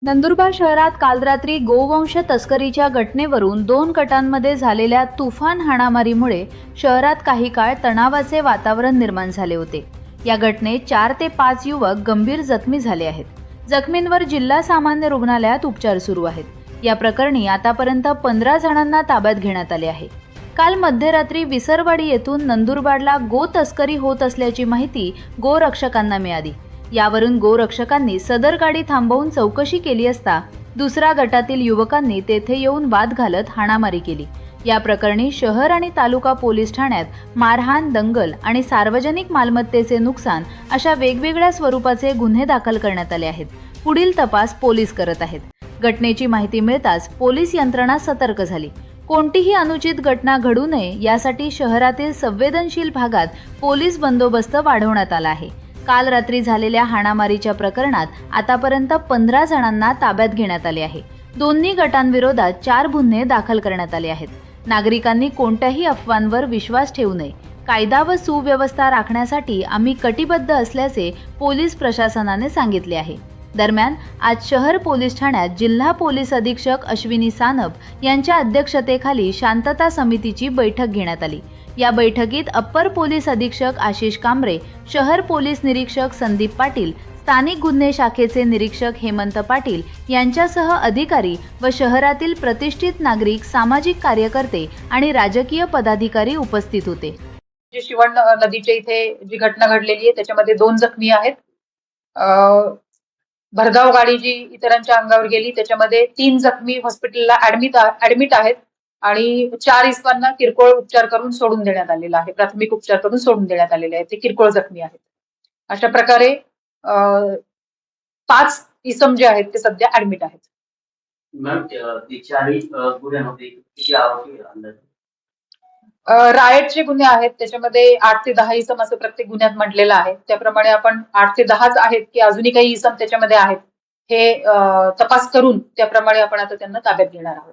नंदुरबार शहरात काल रात्री गोवंश तस्करीच्या घटनेवरून 2 गटांमध्ये झालेल्या तुफान हाणामारीमुळे शहरात काही काळ तणावाचे वातावरण निर्माण झाले होते। या घटनेत 4 ते 5 युवक गंभीर जखमी झाले आहेत। जखमींवर जिल्हा सामान्य रुग्णालयात उपचार सुरू आहेत। या प्रकरणी आतापर्यंत 15 जणांना ताब्यात घेण्यात आले आहे। काल मध्यरात्री विसरवाडी येथून नंदुरबारला गो तस्करी होत असल्याची माहिती गोरक्षकांना मिळाली। यावरून गोरक्षकांनी सदर गाडी थांबवून चौकशी केली असता दुसऱ्या गटातील युवकांनी तेथे येऊन वाद घालत हाणामारी केली। या प्रकरणी शहर आणि तालुका पोलीस ठाण्यात मारहाण, दंगल आणि सार्वजनिक मालमत्तेचे नुकसान अशा वेगवेगळ्या स्वरूपाचे गुन्हे दाखल करण्यात आले आहेत। पुढील तपास पोलीस करत आहेत। घटनेची माहिती मिळताच पोलीस यंत्रणा सतर्क झाली। कोणतीही अनुचित घटना घडू नये यासाठी शहरातील संवेदनशील भागात पोलीस बंदोबस्त वाढवण्यात आला आहे। काल रात्री झालेल्या हाणामारीच्या प्रकरणात आतापर्यंत 15 जणांना ताब्यात घेण्यात आले आहे। दोन्ही गटांविरोधात 4 गुन्हे दाखल करण्यात आले आहेत। नागरिकांनी कोणत्याही अफवांवर विश्वास ठेवू नये। कायदा व सुव्यवस्था राखण्यासाठी आम्ही कटिबद्ध असल्याचे पोलीस प्रशासनाने सांगितले आहे। दरम्यान आज शहर पोलीस ठाण्यात जिल्हा पोलीस अधीक्षक अश्विनी सानप यांच्या अध्यक्षतेखाली शांतता समितीची बैठक घेण्यात आली। या बैठकीत अप्पर पोलीस अधीक्षक आशिष कांबरे, शहर पोलीस निरीक्षक संदीप पाटील, स्थानिक गुन्हे शाखेचे निरीक्षक हेमंत पाटील यांच्यासह अधिकारी व शहरातील प्रतिष्ठित नागरिक, सामाजिक कार्यकर्ते आणि राजकीय पदाधिकारी उपस्थित होते। शिवण नदीच्या इथे जी घटना घडलेली आहे त्याच्यामध्ये 2 जखमी आहेत। भरधाव गाडी जी इतरांच्या अंगावर गेली त्याच्यामध्ये 3 जखमी हॉस्पिटलला ऍडमिट आहेत आणि 4 इसमांना किरकोळ उपचार करून सोडून देण्यात आलेला आहे। प्राथमिक उपचार करून सोडून देण्यात आलेले आहेत। ते किरकोळ जखमी आहेत। अशा प्रकारे 5 इसम जे आहेत ते सध्या ऍडमिट आहेत। रायटचे गुन्हे आहेत त्याच्यामध्ये 8 ते 10 इसम असं प्रत्येक गुन्ह्यात म्हटलेलं आहे। त्याप्रमाणे आपण 8 ते 10च आहेत की अजूनही काही इसम त्याच्यामध्ये आहेत हे तपास करून त्याप्रमाणे आपण आता त्यांना ताब्यात घेणार आहोत।